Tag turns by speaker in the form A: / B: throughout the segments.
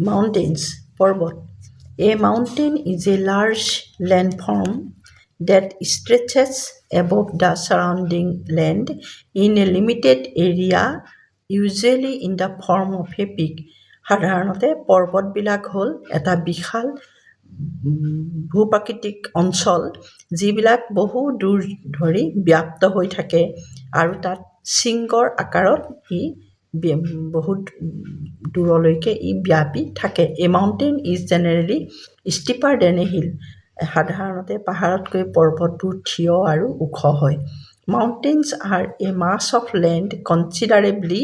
A: Mountains, পৰ্বত. A mountain is a large landform that stretches above the surrounding land in a limited area, usually in the form of a peak. সাধাৰণতে পৰ্বতবিলাক হ'ল এটা বিশাল ভূপ্ৰাকৃতিক অঞ্চল যিবিলাক বহু দূৰ ধৰি ব্যাপ্ত হৈ থাকে আৰু তাত শৃংগৰ আকাৰত ই বহুত দূৰলৈকে ই ব্যাপি থাকে. A mountain is generally steeper than a hill. সাধাৰণতে পাহাৰতকৈ পৰ্বতবোৰ থিয় আৰু ওখ হয়. Mountains are a mass of land considerably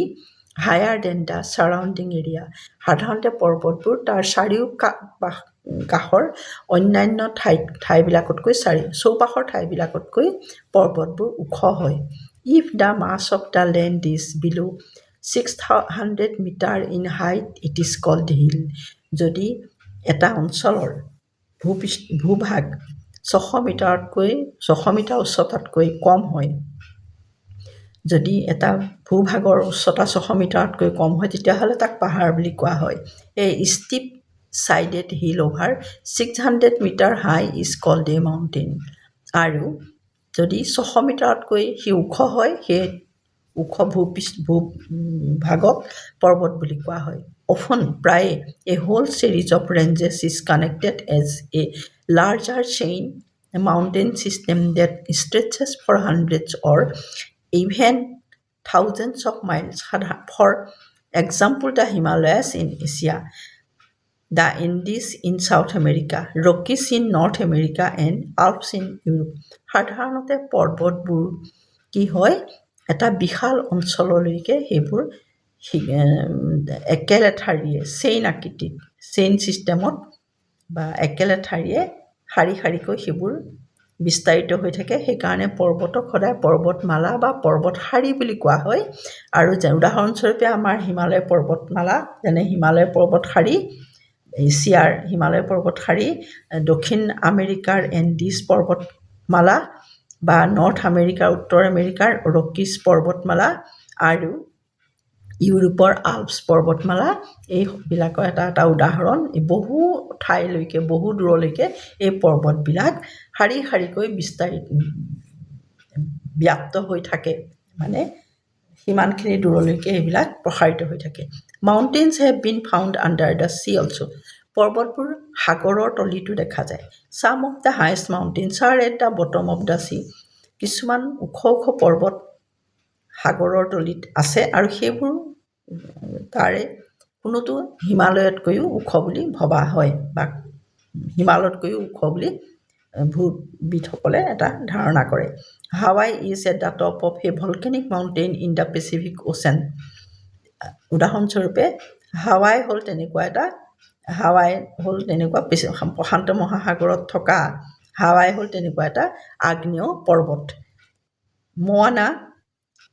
A: higher than the surrounding area. সাধাৰণতে পৰ্বতবোৰ তাৰ কাষৰ অন্যান্য ঠাইবিলাকতকৈ চৌপাশৰ ঠাইবিলাকতকৈ পৰ্বতবোৰ ওখ হয়. If the mass of the land is below 600 meter in height, it is called hill. যদি এটা অঞ্চলৰ ভূভাগ 600 মিটাৰ উচ্চতাতকৈ কম হয়, যদি এটা ভূভাগৰ উচ্চতা 600 মিটাৰতকৈ কম হয় তেতিয়াহ'লে তাক পাহাৰ বুলি কোৱা হয়. A steep sided hill over 600 meter high is called a mountain. আৰু যদি 600 মিটাৰতকৈ সি ওখ হয় সেই ওখ ভূভাগক পৰ্বত বুলি কোৱা হয়. Often, প্ৰায়ে a whole series of ranges is connected as a larger chain, a mountain system that stretches for hundreds or even thousands of miles. For example, the Himalayas in Asia, the Andes in South America, Rockies in North America, and Alps in Europe. সাধাৰণতে পৰ্বতবোৰ কি হয় এটা বিশাল অঞ্চললৈকে সেইবোৰ একেলেঠাৰিয়ে chain ছিষ্টেমত বা একেলেঠাৰিয়ে শাৰীকৈ সেইবোৰ বিস্তাৰিত হৈ থাকে. সেইকাৰণে পৰ্বতক সদায় পৰ্বতমালা বা পৰ্বতশাৰী বুলি কোৱা হয়. আৰু উদাহৰণস্বৰূপে আমাৰ হিমালয় পৰ্বতমালা, যেনে হিমালয় পৰ্বতশাৰী, এছিয়াৰ হিমালয় পৰ্বতশাৰী, দক্ষিণ আমেৰিকাৰ এণ্ডিজ পৰ্বতমালা বা নৰ্থ আমেৰিকাৰ উত্তৰ আমেৰিকাৰ ৰকিজ পৰ্বতমালা আৰু ইউৰোপৰ আল্পছ পৰ্বতমালা এইবিলাকৰ এটা উদাহৰণ. বহু ঠাইলৈকে বহু দূৰলৈকে এই পৰ্বতবিলাক শাৰীকৈ ব্যাপ্ত হৈ থাকে, মানে সিমানখিনি দূৰলৈকে এইবিলাক প্ৰসাৰিত হৈ থাকে. Mountains have been found under the sea also. পৰ্বতবোৰ সাগৰৰ তলিতো দেখা যায়. Some of the highest mountains are at the bottom of the sea. কিছুমান ওখ পৰ্বত সাগৰৰ তলিত আছে আৰু সেইবোৰ তাৰে কোনোটো হিমালয়তকৈও ওখ বুলি ভবা হয় বা হিমালয়তকৈও ওখ বুলি ভূবিদসকলে এটা ধাৰণা কৰে. Hawaii is at the top of a volcanic mountain in the Pacific Ocean. উদাহৰণস্বৰূপে হাৱাই হ'ল তেনেকুৱা প্ৰশান্ত মহাসাগৰত থকা হাৱাই হ'ল তেনেকুৱা এটা আগ্নেয় পৰ্বত. Mauna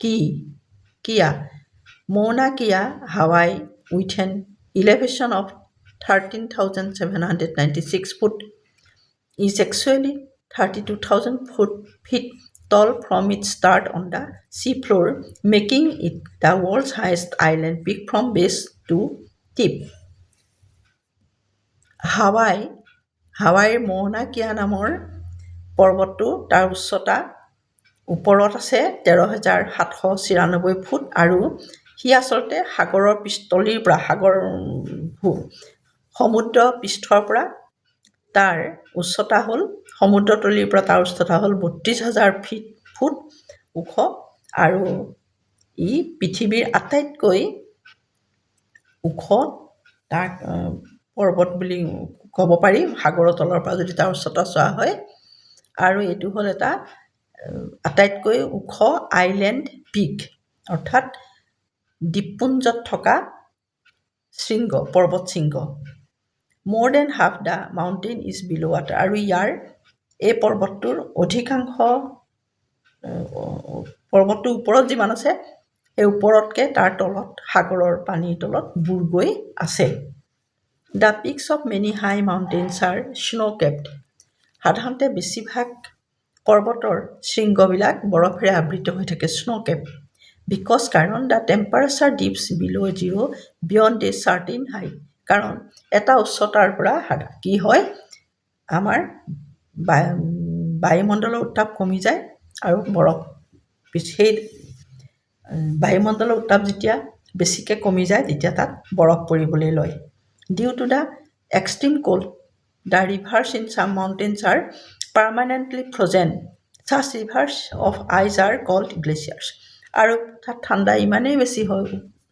A: Kea, Hawaii, with an elevation of 13,796 foot, is actually 32,000 feet tall from its start on the seafloor, making it the world's highest island peak from base to tip. হাৱাইৰ মৌনা কিয়া নামৰ পৰ্বতটো তাৰ উচ্চতা ওপৰত আছে 13,796 ফুট আৰু সি আচলতে সাগৰৰ তলিৰ পৰা সমুদ্ৰ পৃষ্ঠৰ পৰা তাৰ উচ্চতা হ'ল সমুদ্ৰতলিৰ পৰা তাৰ উচ্চতা হ'ল 32,000 ফুট ওখ আৰু ই পৃথিৱীৰ আটাইতকৈ ওখ তাক পৰ্বত বুলি ক'ব পাৰি সাগৰৰ তলৰ পৰা যদি তাৰ উচ্চতা চোৱা হয়. আৰু এইটো হ'ল এটা আটাইতকৈ ওখ আইলেণ্ড পিক, অৰ্থাৎ দ্বীপপুঞ্জত থকা পৰ্বত শৃংগ. More than half the mountain is below water. আৰু এই পৰ্বতটোৰ অধিকাংশ পৰ্বতটোৰ ওপৰত যিমান আছে সেই ওপৰতকৈ তাৰ তলত সাগৰৰ পানীৰ তলত বুৰ গৈ আছে. The peaks of many high mountains are snow-capped. সাধাৰণতে বেছিভাগ পৰ্বতৰ শৃংগবিলাক বৰফেৰে আবৃত হৈ থাকে, snow-capped. Because কাৰণ the temperature dips below zero beyond a certain height. কাৰণ এটা উচ্চতাৰ পৰা কি হয় আমাৰ বায়ুমণ্ডলৰ উত্তাপ কমি যায় আৰু বৰফ সেই বায়ুমণ্ডলৰ উত্তাপ যেতিয়া বেছিকৈ কমি যায় তেতিয়া তাত বৰফ পৰিবলৈ লয়। Due to the extreme cold the rivers in some mountains are permanently frozen. Such rivers of ice are called glaciers. আৰু তাত ঠাণ্ডা ইমানেই বেছি হয়,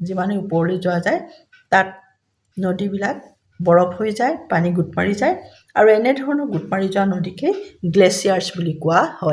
A: যিমানেই ওপৰলৈ যোৱা যায় তাত নদীবিলাক বৰফ হৈ যায়, পানী গোট মাৰি যায়, আৰু এনেধৰণৰ গোট মাৰি যোৱা নদীকেই গ্লেচিয়াৰ্ছ বুলি কোৱা হয়।